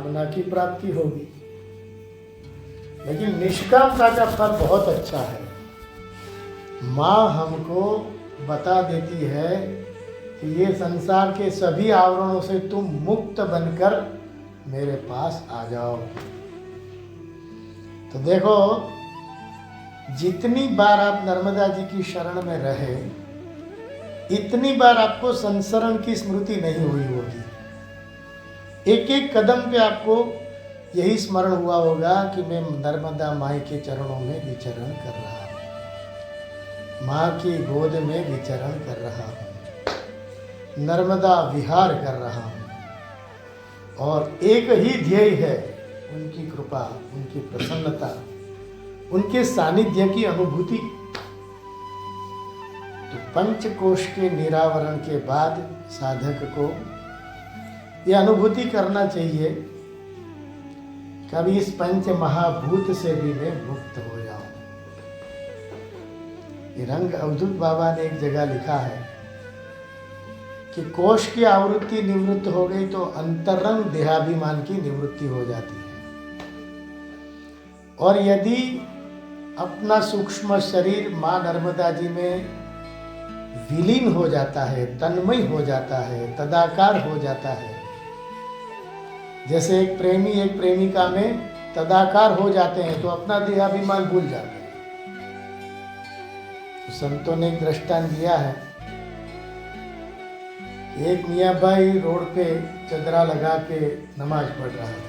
कामना की प्राप्ति होगी। लेकिन निष्कामता का फल बहुत अच्छा है। माँ हमको बता देती है कि ये संसार के सभी आवरणों से तुम मुक्त बनकर मेरे पास आ जाओ। तो देखो, जितनी बार आप नर्मदा जी की शरण में रहे, इतनी बार आपको संसरण की स्मृति नहीं हुई होगी। एक एक कदम पे आपको यही स्मरण हुआ होगा कि मैं नर्मदा माई के चरणों में विचरण कर रहा हूँ, माँ की गोद में विचरण कर रहा हूँ, नर्मदा विहार कर रहा हूँ। और एक ही ध्येय है, उनकी कृपा, उनकी प्रसन्नता, उनके सानिध्य की अनुभूति। तो पंचकोश के निरावरण के बाद साधक को यह अनुभूति करना चाहिए, कभी इस पंच महाभूत से भी मैं मुक्त हो जाऊं। ये रंग अवधूत बाबा ने एक जगह लिखा है कि कोश की आवृत्ति निवृत्त हो गई तो अंतरंग देहाभिमान की निवृत्ति हो जाती है। और यदि अपना सूक्ष्म शरीर माँ नर्मदा जी में विलीन हो जाता है, तन्मय हो जाता है, तदाकार हो जाता है, जैसे एक प्रेमी एक प्रेमिका में तदाकार हो जाते हैं तो अपना देहाभिमान भूल जाते हैं। तो संतों ने एक दृष्टांत दिया है, एक मियाँ भाई रोड पे चदरा लगा के नमाज पढ़ रहा था,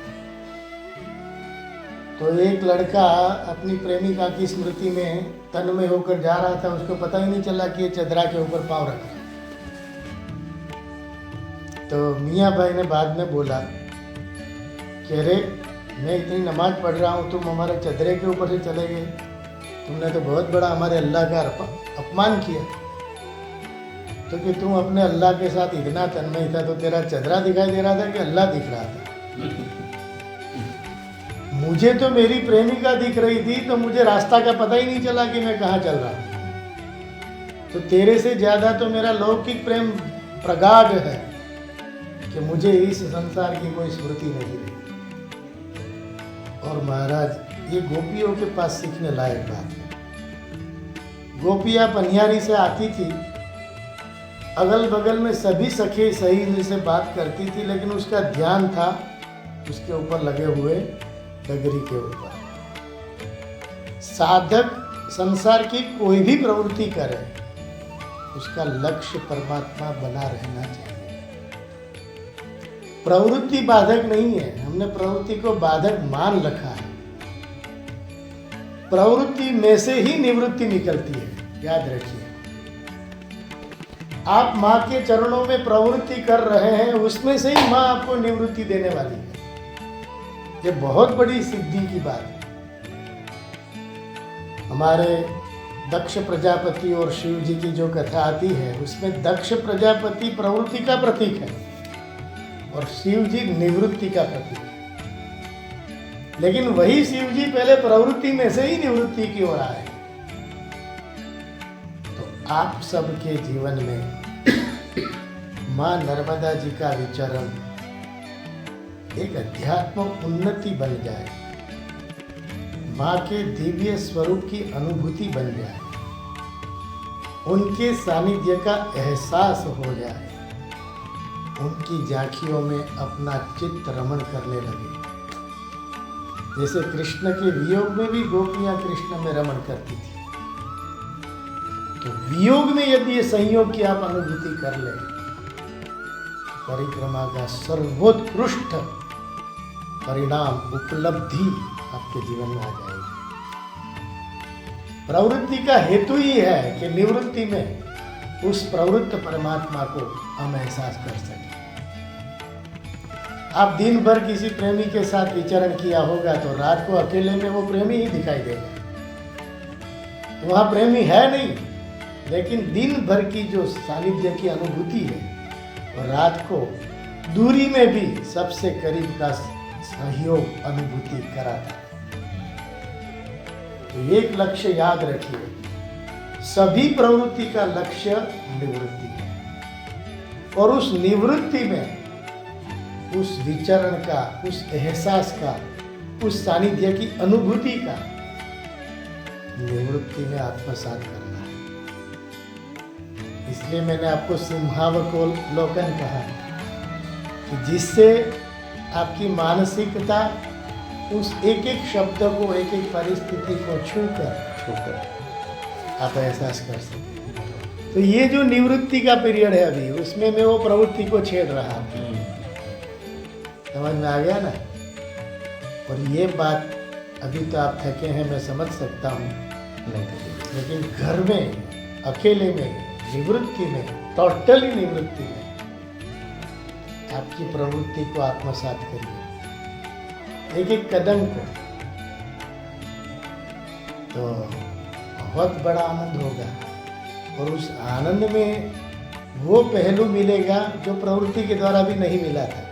तो एक लड़का अपनी प्रेमिका की स्मृति में तन्मय होकर जा रहा था, उसको पता ही नहीं चला कि ये चदरा के ऊपर पाँव रखा। तो मियाँ भाई ने बाद में बोला कि अरे मैं इतनी नमाज पढ़ रहा हूँ, तुम हमारे चदरे के ऊपर से चले गए, तुमने तो बहुत बड़ा हमारे अल्लाह का अपमान किया। तो कि तुम अपने अल्लाह के साथ इतना तन्मय था तो तेरा चदरा दिखाई दे रहा था कि अल्लाह दिख रहा था? मुझे तो मेरी प्रेमिका दिख रही थी, तो मुझे रास्ता का पता ही नहीं चला कि मैं कहाँ चल रहा हूँ। तो तेरे से ज्यादा तो मेरा लौकिक प्रेम प्रगाढ़ है कि मुझे इस संसार की कोई स्मृति नहीं रही। और महाराज, ये गोपियों के पास सीखने लायक बात है। गोपियाँ पनियारी से आती थी, अगल बगल में सभी सखी सही से बात करती थी, लेकिन उसका ध्यान था उसके ऊपर लगे हुए डगरी के ऊपर। साधक संसार की कोई भी प्रवृत्ति करे, उसका लक्ष्य परमात्मा बना रहना चाहिए। प्रवृत्ति बाधक नहीं है, हमने प्रवृत्ति को बाधक मान रखा है। प्रवृत्ति में से ही निवृत्ति निकलती है, याद रखिए। आप माँ के चरणों में प्रवृत्ति कर रहे हैं, उसमें से ही माँ आपको निवृत्ति देने वाली है। ये बहुत बड़ी सिद्धि की बात है। हमारे दक्ष प्रजापति और शिव जी की जो कथा आती है, उसमें दक्ष प्रजापति प्रवृत्ति का प्रतीक है और शिव जी निवृत्ति का प्रतीक है। लेकिन वही शिव जी पहले प्रवृत्ति में से ही निवृत्ति की ओर आए। तो आप सबके जीवन में माँ नर्मदा जी का विचरण एक अध्यात्म उन्नति बन जाए, माँ के दिव्य स्वरूप की अनुभूति बन जाए, उनके सानिध्य का एहसास हो जाए, उनकी झांकियों में अपना चित्त रमण करने लगे। जैसे कृष्ण के वियोग में भी गोपियां कृष्ण में रमण करती थी, तो वियोग में यदि ये संयोग की आप अनुभूति कर ले, परिक्रमा का सर्वोत्कृष्ट परिणाम उपलब्धि आपके जीवन में आ जाएगी। प्रवृत्ति का हेतु ही है कि निवृत्ति में उस प्रवृत्त परमात्मा को हम एहसास कर सकें। आप दिन भर किसी प्रेमी के साथ विचरण किया होगा तो रात को अकेले में वो प्रेमी ही दिखाई देगा, तो वहाँ प्रेमी है नहीं, लेकिन दिन भर की जो सानिध्य की अनुभूति है, और रात को दूरी में भी सबसे करीब का सहयोग अनुभूति कराता है। तो एक लक्ष्य याद रखिए, सभी प्रवृत्ति का लक्ष्य निवृत्ति है, और उस निवृत्ति में उस विचरण का, उस एहसास का, उस सानिध्य की अनुभूति का निवृत्ति में आत्मसात करना है। इसलिए मैंने आपको सिंहावलोकन कहा है कि जिससे आपकी मानसिकता उस एक एक शब्द को, एक एक परिस्थिति को छूकर आप एहसास कर सकें। तो ये जो निवृत्ति का पीरियड है अभी, उसमें मैं वो प्रवृत्ति को छेड़ रहा हूँ। समझ में आ गया ना? और ये बात अभी तो आप थके हैं, मैं समझ सकता हूँ, लेकिन घर में, अकेले में, निवृत्ति में, टोटली निवृत्ति में आपकी प्रवृत्ति को आत्मसात करिए, एक एक कदम को, तो बहुत बड़ा आनंद होगा। और उस आनंद में वो पहलू मिलेगा जो प्रवृत्ति के द्वारा भी नहीं मिला था।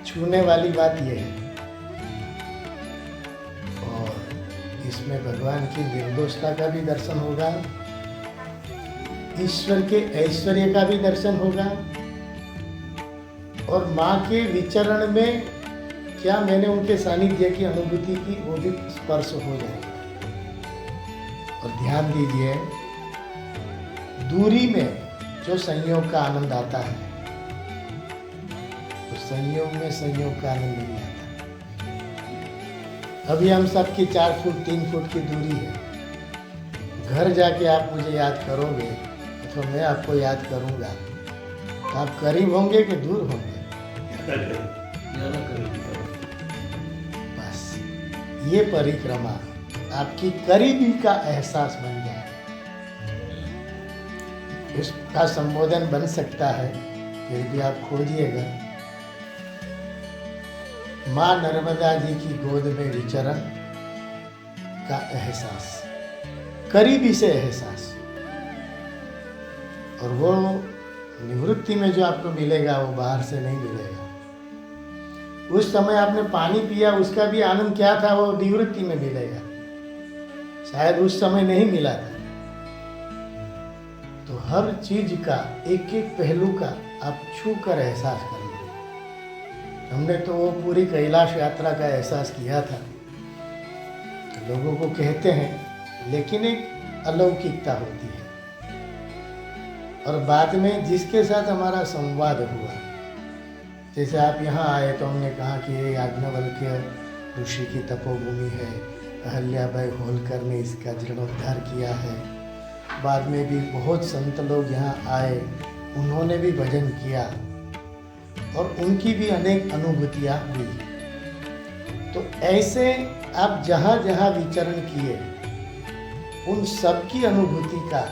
छूने वाली बात यह है। और इसमें भगवान की निर्दोषता का भी दर्शन होगा, ईश्वर के ऐश्वर्य का भी दर्शन होगा, और माँ के विचरण में क्या मैंने उनके सानिध्य की अनुभूति की, वो भी स्पर्श हो जाएगा। और ध्यान दीजिए, दूरी में जो संयोग का आनंद आता है, तो संयोग में संयोग का आनंद नहीं आता। अभी हम सबकी 4 फुट 3 फुट की दूरी है। घर जाके आप मुझे याद करोगे तो मैं आपको याद करूंगा, तो आप करीब होंगे कि दूर होंगे? बस ये परिक्रमा आपकी करीबी का एहसास बन जाए, इसका संबोधन बन सकता है। फिर भी आप खोजिएगा, माँ नर्मदा जी की गोद में विचरण का एहसास, करीबी से एहसास। और वो निवृत्ति में जो आपको मिलेगा वो बाहर से नहीं मिलेगा। उस समय आपने पानी पिया, उसका भी आनंद क्या था, वो निवृत्ति में मिलेगा, शायद उस समय नहीं मिला था। तो हर चीज का, एक एक पहलू का आप छू कर एहसास करना। हमने तो वो पूरी कैलाश यात्रा का एहसास किया था, तो लोगों को कहते हैं, लेकिन एक अलौकिकता होती है। और बाद में जिसके साथ हमारा संवाद हुआ, जैसे आप यहाँ आए तो हमने कहा कि ये याज्ञवल्क्य ऋषि की तपोभूमि है, अहल्याबाई होलकर ने इसका जीर्णोद्धार किया है। बाद में भी बहुत संत लोग यहाँ आए, उन्होंने भी भजन किया और उनकी भी अनेक अनुभूतियाँ हुई। तो ऐसे आप जहाँ जहाँ विचरण किए, उन सब की अनुभूति का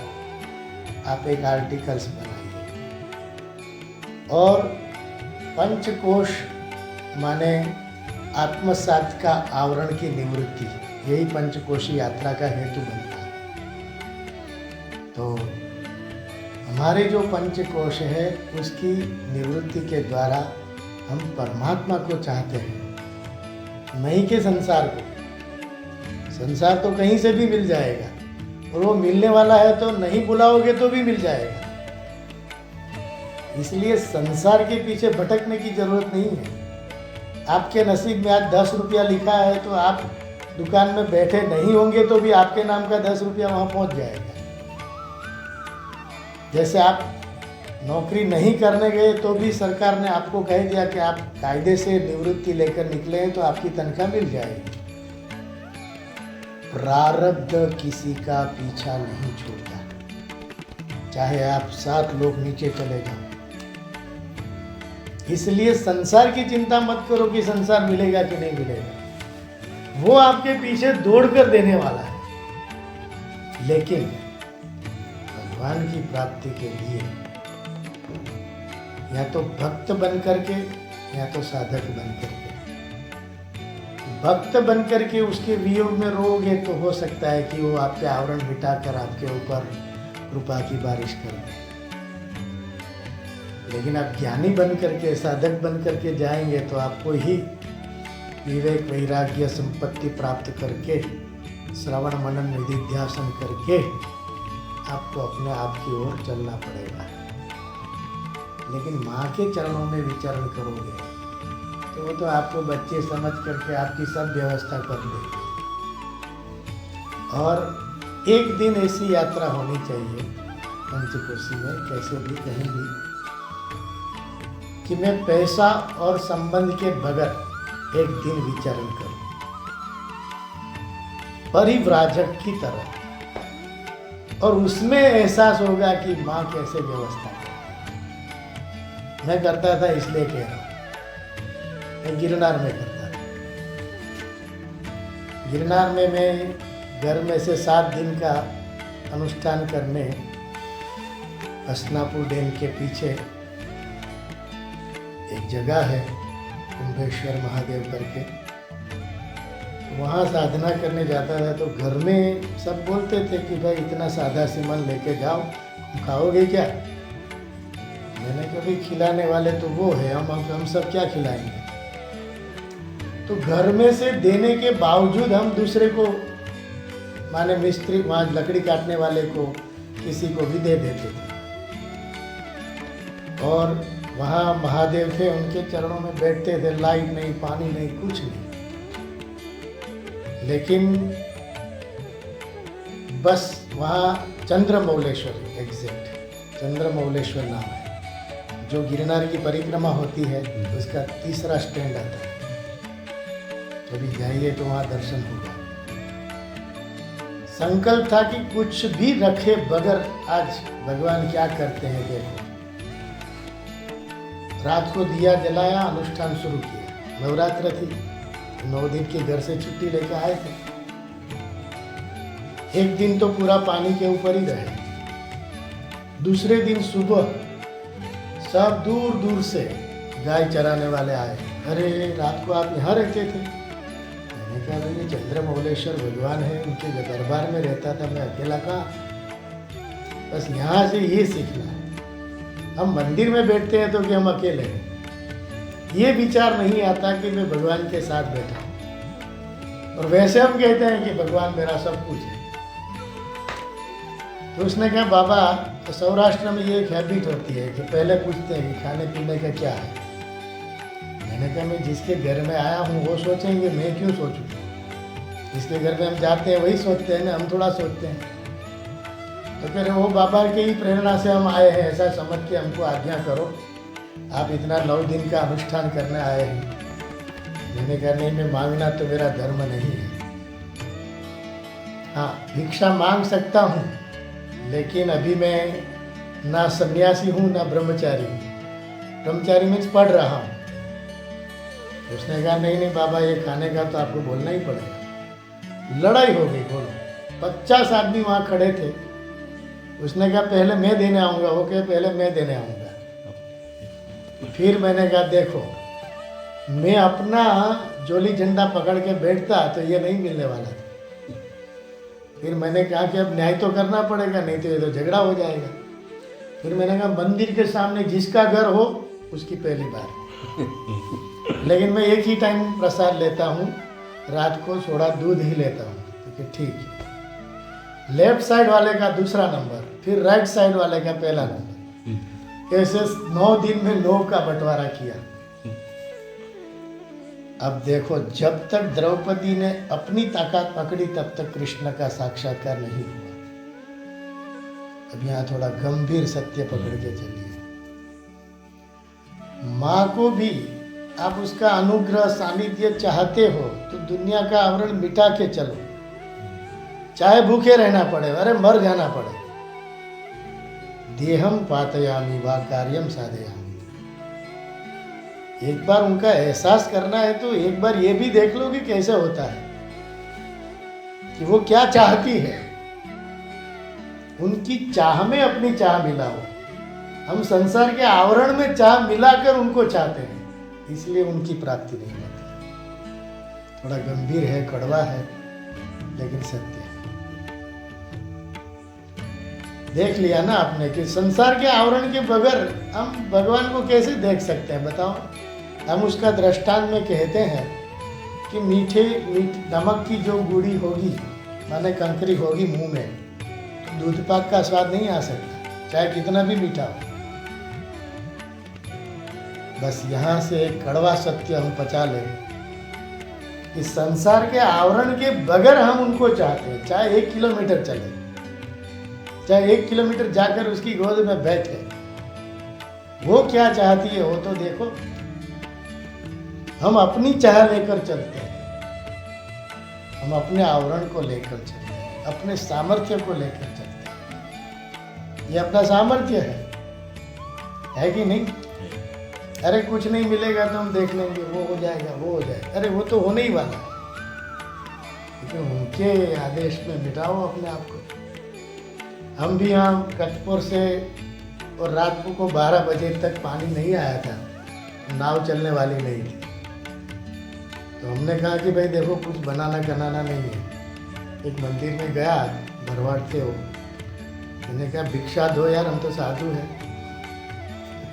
आप एक आर्टिकल्स बनाइए। और पंचकोश माने आत्मसात का आवरण की निवृत्ति, यही पंचकोशी यात्रा का हेतु बनता है। तो हमारे जो पंचकोश है, उसकी निवृत्ति के द्वारा हम परमात्मा को चाहते हैं, नहीं कि संसार को। संसार तो कहीं से भी मिल जाएगा, और वो मिलने वाला है, तो नहीं बुलाओगे तो भी मिल जाएगा। इसलिए संसार के पीछे भटकने की जरूरत नहीं है। आपके नसीब में आज 10 रुपया लिखा है, तो आप दुकान में बैठे नहीं होंगे तो भी आपके नाम का 10 रुपया वहाँ पहुँच जाएगा। जैसे आप नौकरी नहीं करने गए तो भी सरकार ने आपको कह दिया कि आप कायदे से निवृत्ति लेकर निकले हैं, तो आपकी तनख्वाह मिल जाएगी। प्रारब्ध किसी का पीछा नहीं छोड़ता, चाहे आप 7 लोग नीचे चले जाओ। इसलिए संसार की चिंता मत करो कि संसार मिलेगा कि नहीं मिलेगा, वो आपके पीछे दौड़ कर देने वाला है। लेकिन भगवान की प्राप्ति के लिए या तो भक्त बन करके, या तो साधक बन करके। भक्त बन करके उसके वियोग में रोगे तो हो सकता है कि वो आपके आवरण मिटाकर आपके ऊपर कृपा की बारिश कर दे। लेकिन आप ज्ञानी बन करके, साधक बन करके जाएंगे तो आपको ही विवेक वैराग्य संपत्ति प्राप्त करके, श्रवण मनन निधिध्यासन करके आपको अपने आप की ओर चलना पड़ेगा। लेकिन माँ के चरणों में विचरण करोगे तो वो तो आपको बच्चे समझ करके आपकी सब व्यवस्था कर देगी। और एक दिन ऐसी यात्रा होनी चाहिए पंचकोशी में, कैसे भी कहीं भी, कि मैं पैसा और संबंध के बगैर एक दिन विचरण करूं, परिव्राजक की तरह। और उसमें एहसास होगा कि माँ कैसे व्यवस्था करती है। मैं करता था इसलिए कह रहा हूँ, मैं गिरनार में करता था। गिरनार में मैं घर में से 7 दिन का अनुष्ठान करने हसनापुर डैम के पीछे एक जगह है कुंभेश्वर महादेव करके, वहाँ साधना करने जाता था। तो घर में सब बोलते थे कि भाई इतना सादा सिमन लेके जाओ, खाओगे क्या? मैंने कभी खिलाने वाले तो वो है, हम सब क्या खिलाएंगे। तो घर में से देने के बावजूद हम दूसरे को, माने मिस्त्री, वहाँ लकड़ी काटने वाले को, किसी को भी दे देते थे। और वहाँ महादेव थे, उनके चरणों में बैठते थे, लाइट नहीं, पानी नहीं, कुछ नहीं। लेकिन बस वहाँ चंद्रमौलेश्वर, एग्जैक्ट चंद्रमौलेश्वर नाम है, जो गिरनार की परिक्रमा होती है उसका 3रा स्टैंड आता है। कभी जाइए तो वहाँ दर्शन होगा। संकल्प था कि कुछ भी रखे बगैर आज भगवान क्या करते हैं देखो। रात को दिया जलाया, अनुष्ठान शुरू किया। नवरात्र थी, 9 दिन के घर से छुट्टी लेकर आए थे। एक दिन तो पूरा पानी के ऊपर ही रहे। दूसरे दिन सुबह सब दूर दूर से गाय चराने वाले आए। अरे रात को आप यहाँ रहते थे? मैंने कहा भाई चंद्रमौलेश्वर भगवान है, उनके दरबार में रहता था, मैं अकेला कहाँ। बस यहाँ से ये सीखना है। हम मंदिर में बैठते हैं तो कि हम अकेले हैं, ये विचार नहीं आता कि मैं भगवान के साथ बैठा हूँ। और वैसे हम कहते हैं कि भगवान मेरा सब कुछ है। तो उसने कहा बाबा, तो सौराष्ट्र में ये एक हैबिट होती है कि पहले पूछते हैं कि खाने पीने का क्या है। मैंने कहा मैं जिसके घर में आया हूँ वो सोचेंगे, मैं क्यों सोचूं? जिसके घर में हम जाते हैं वही सोचते हैं ना, हम थोड़ा सोचते हैं। तो फिर वो बाबा की ही प्रेरणा से हम आए हैं, ऐसा समझ के हमको आज्ञा करो, आप इतना 9 दिन का अनुष्ठान करने आए हैं। मैंने कहा नहीं, मैं मांगना तो मेरा धर्म नहीं है। हाँ, भिक्षा मांग सकता हूँ, लेकिन अभी मैं ना सन्यासी हूँ ना ब्रह्मचारी हूँ। ब्रह्मचारी में पढ़ रहा हूँ। उसने कहा नहीं नहीं बाबा, ये खाने का तो आपको बोलना ही पड़ेगा। लड़ाई हो गई, बोलो। 50 आदमी वहाँ खड़े थे। उसने कहा पहले मैं देने आऊँगा, वो कहे पहले मैं देने आऊँगा। फिर मैंने कहा देखो, मैं अपना जोली झंडा पकड़ के बैठता तो ये नहीं मिलने वाला था। फिर मैंने कहा कि अब न्याय तो करना पड़ेगा, नहीं तो ये तो झगड़ा हो जाएगा। फिर मैंने कहा मंदिर के सामने जिसका घर हो उसकी पहली बार। लेकिन मैं एक ही टाइम प्रसाद लेता हूँ, रात को थोड़ा दूध ही लेता हूँ। तो ठीक है, लेफ्ट साइड वाले का दूसरा नंबर, फिर राइट साइड वाले का पहला नंबर। ऐसे 9 दिन में 9 का बंटवारा किया। अब देखो, जब तक द्रौपदी ने अपनी ताकत पकड़ी तब तक कृष्ण का साक्षात्कार नहीं हुआ। अब यहाँ थोड़ा गंभीर सत्य पकड़ के चलिए। माँ को भी आप उसका अनुग्रह सानिध्य चाहते हो तो दुनिया का आवरण मिटा के चलो, चाहे भूखे रहना पड़े, अरे मर जाना पड़े। देहम पातयामी वा कार्यम साधयामी। एक बार उनका एहसास करना है तो एक बार ये भी देख लो कि कैसे होता है, कि वो क्या चाहती है। उनकी चाह में अपनी चाह मिलाओ। हम संसार के आवरण में चाह मिलाकर उनको चाहते हैं, इसलिए उनकी प्राप्ति नहीं होती। थोड़ा गंभीर है, कड़वा है, लेकिन सत्य है। देख लिया ना आपने कि संसार के आवरण के बगैर हम भगवान को कैसे देख सकते हैं, बताओ। हम उसका दृष्टांत में कहते हैं कि मीठे नमक की जो गुड़ी होगी, माने कंकरी होगी मुंह में, तो दूध पाक का स्वाद नहीं आ सकता, चाहे कितना भी मीठा हो। बस यहाँ से एक कड़वा सत्य हम पचा लें कि संसार के आवरण के बगैर हम उनको चाहते हैं, चाहे 1 किलोमीटर चले, चाहे 1 किलोमीटर जाकर उसकी गोद में बैठे, वो क्या चाहती है वो तो देखो। हम अपनी चाह लेकर चलते हैं, हम अपने आवरण को लेकर चलते हैं, अपने सामर्थ्य को लेकर चलते हैं। ये अपना सामर्थ्य है कि नहीं? अरे कुछ नहीं मिलेगा तो हम देख लेंगे, वो हो जाएगा, वो हो जाएगा। अरे वो तो होने ही वाला है, लेकिन उनके आदेश में मिटाओ अपने आप को। हम भी यहाँ कचपुर से और रात को 12 बजे तक पानी नहीं आया था, नाव चलने वाली नहीं थी, तो हमने कहा कि भाई देखो कुछ बनाना कराना नहीं है। एक मंदिर में गया, भरवाड़ थे वो, मैंने कहा भिक्षा दो यार, हम तो साधु हैं।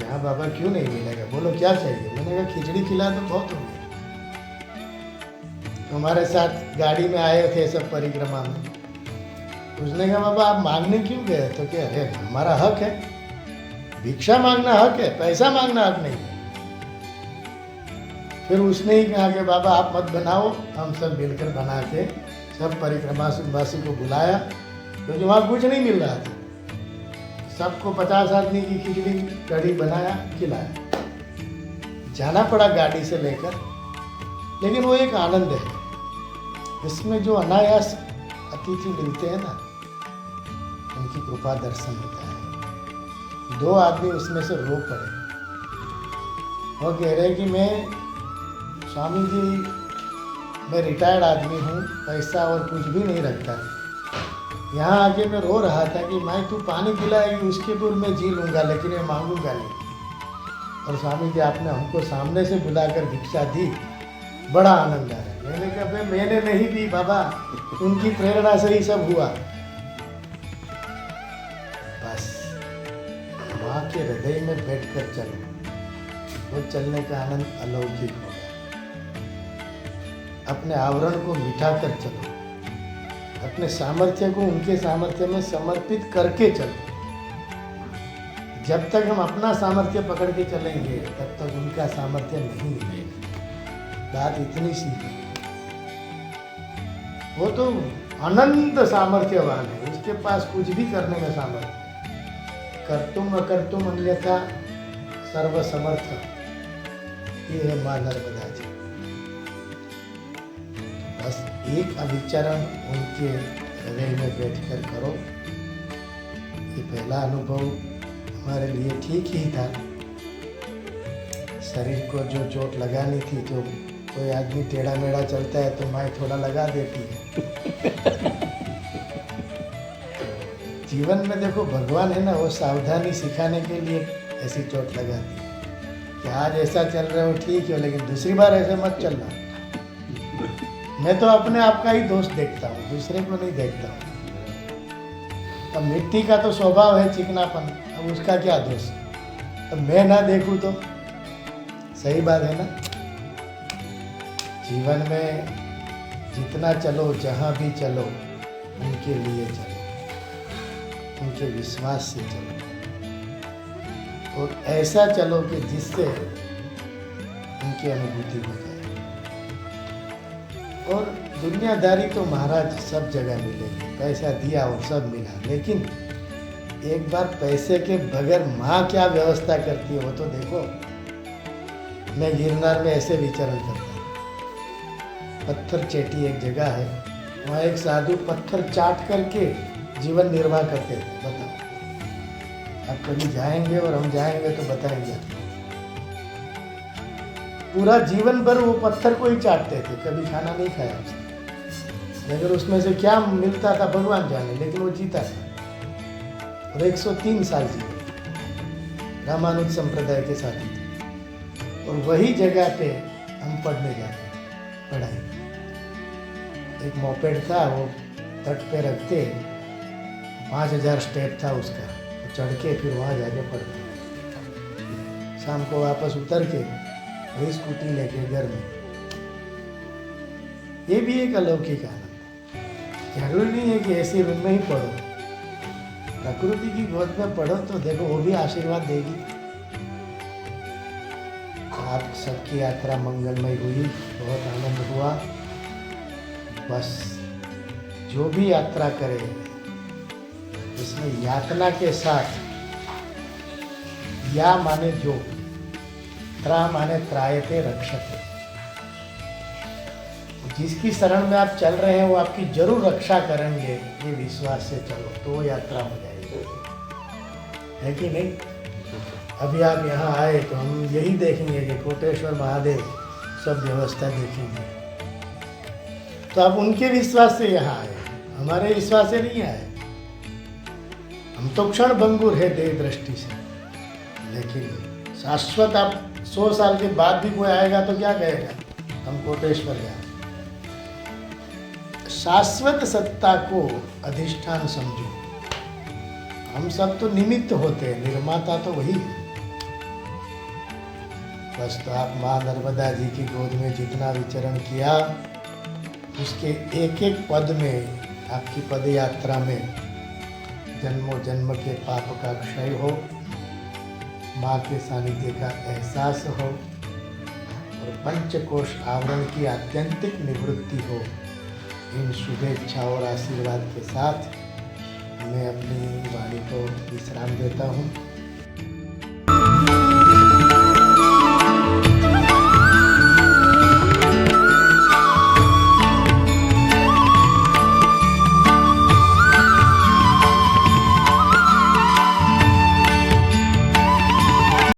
हाँ बाबा क्यों नहीं मिलेगा, बोलो क्या चाहिए? मैंने कहा खिचड़ी खिला तो बहुत हो गया। तो हमारे साथ गाड़ी में आए थे सब परिक्रमा में, उसने कहा बाबा आप मांगने क्यों गए? तो क्या अरे हमारा हक है, भिक्षा मांगना हक है, पैसा मांगना हक नहीं है। फिर उसने ही कहा कि बाबा आप मत बनाओ, हम सब मिलकर बना के सब परिक्रमा वासी को बुलाया, क्योंकि वहाँ कुछ नहीं मिल रहा था। सबको 50 आदमी की खिचड़ी कढ़ी बनाया, खिलाया। जाना पड़ा गाड़ी से लेकर, लेकिन वो एक आनंद है इसमें, जो अनायास अतिथि मिलते हैं ना, उनकी कृपा दर्शन होता है। 2 आदमी उसमें से रो पड़े, वो कह रहे कि मैं स्वामी जी, मैं रिटायर्ड आदमी हूँ, पैसा और कुछ भी नहीं रखता, यहाँ आके मैं रो रहा था कि मैं तू पानी पिलाएगी उसके दूर मैं जी लूँगा, लेकिन मैं मांगूंगा नहीं। और स्वामी जी आपने हमको सामने से बुलाकर भिक्षा दी, बड़ा आनंद आया। मैंने कहा भाई मैंने नहीं दी बाबा, उनकी प्रेरणा से ही सब हुआ। बस माँ के हृदय में बैठकर चलो, वो चलने का आनंद अलौकिक होगा। अपने आवरण को मिटा कर चलो, अपने सामर्थ्य को उनके सामर्थ्य में समर्पित करके चलो। जब तक हम अपना सामर्थ्य पकड़ के चलेंगे तब तक उनका सामर्थ्य नहीं मिलेगा। बात इतनी सी है, वो तो अनंत सामर्थ्यवान है, उसके पास कुछ भी करने का सामर्थ्य। कर्तुम अकर्तुम अन्यथा सर्वसमर्थ, ये है मां नर्मदा जी। बस एक अभिचरण उनके हृदय में बैठकर करो। ये पहला अनुभव हमारे लिए ठीक ही था। शरीर को जो चोट लगानी थी, जो कोई आदमी टेढ़ा मेढ़ा चलता है तो माँ थोड़ा लगा देती है। जीवन में देखो भगवान है ना, वो सावधानी सिखाने के लिए ऐसी चोट लगाती है कि आज ऐसा चल रहे हो ठीक है, लेकिन दूसरी बार ऐसे मत चलना। मैं तो अपने आप का ही दोष देखता हूँ, दूसरे को नहीं देखता हूँ। अब मिट्टी का तो स्वभाव है चिकनापन, अब उसका क्या दोष? अब मैं ना देखूँ तो सही बात है ना। जीवन में जितना चलो, जहाँ भी चलो, उनके लिए चलो, उनके विश्वास से चलो, और ऐसा चलो कि जिससे उनकी अनुभूति हो जाए। और दुनियादारी तो महाराज सब जगह मिलेगी, पैसा दिया और सब मिला, लेकिन एक बार पैसे के बगैर माँ क्या व्यवस्था करती है वो तो देखो। मैं गिरनार में ऐसे विचरण करता हूँ। पत्थर चेटी एक जगह है, वहाँ एक साधु पत्थर चाट करके जीवन निर्वाह करते थे। बताओ, आप कभी जाएंगे और हम जाएंगे तो बताएंगे। पूरा जीवन भर वो पत्थर को ही चाटते थे, कभी खाना नहीं खाया उसने, लेकिन उसमें से क्या मिलता था भगवान जाने, लेकिन वो जीता था और 103 साल जीते। रामानुज संप्रदाय के साथ थे, और वही जगह पे हम पढ़ने जाते थे पढ़ाई। एक मोपेड था, वो तट पे रखते, 5000 स्टेप था उसका, तो चढ़ के फिर वहाँ जाके पढ़ते। शाम को वापस उतर के वही स्कूटी लेके घर में। ये भी एक अलौकिक आनंद है। जरूरी नहीं है कि ऐसी रूम में ही पढ़ो, प्रकृति की गोद में पढ़ो तो देखो वो भी आशीर्वाद देगी। आप सबकी यात्रा मंगलमय हुई, बहुत आनंद हुआ। बस जो भी यात्रा करे इसमें यातना के साथ, या माने जो, त्रा माने त्रायते रक्षते, जिसकी शरण में आप चल रहे हैं वो आपकी जरूर रक्षा करेंगे, ये विश्वास से चलो तो यात्रा हो जाएगी, है कि नहीं। अभी आप यहाँ आए तो हम यही देखेंगे कि कोटेश्वर महादेव सब व्यवस्था देखेंगे, तो आप उनके विश्वास से यहाँ आए, हमारे विश्वास से नहीं आए। हम तो क्षण भंगुर है देह दृष्टि से, लेकिन शाश्वत आप 100 साल के बाद भी कोई आएगा तो क्या कहेगा, हम कोटेश्वर गए। शाश्वत सत्ता को अधिष्ठान समझो, हम सब तो निमित्त होते हैं, निर्माता तो वही है। बस तो आप माँ नर्मदा जी की गोद में जितना विचरण किया, उसके एक एक पद में, आपकी पद यात्रा में जन्मों जन्म के पाप का क्षय हो, माँ के सानिध्य का एहसास हो और पंचकोश आवरण की आत्यंतिक निवृत्ति हो। इन शुभेच्छा और आशीर्वाद के साथ मैं अपनी वाणी को विश्राम देता हूँ।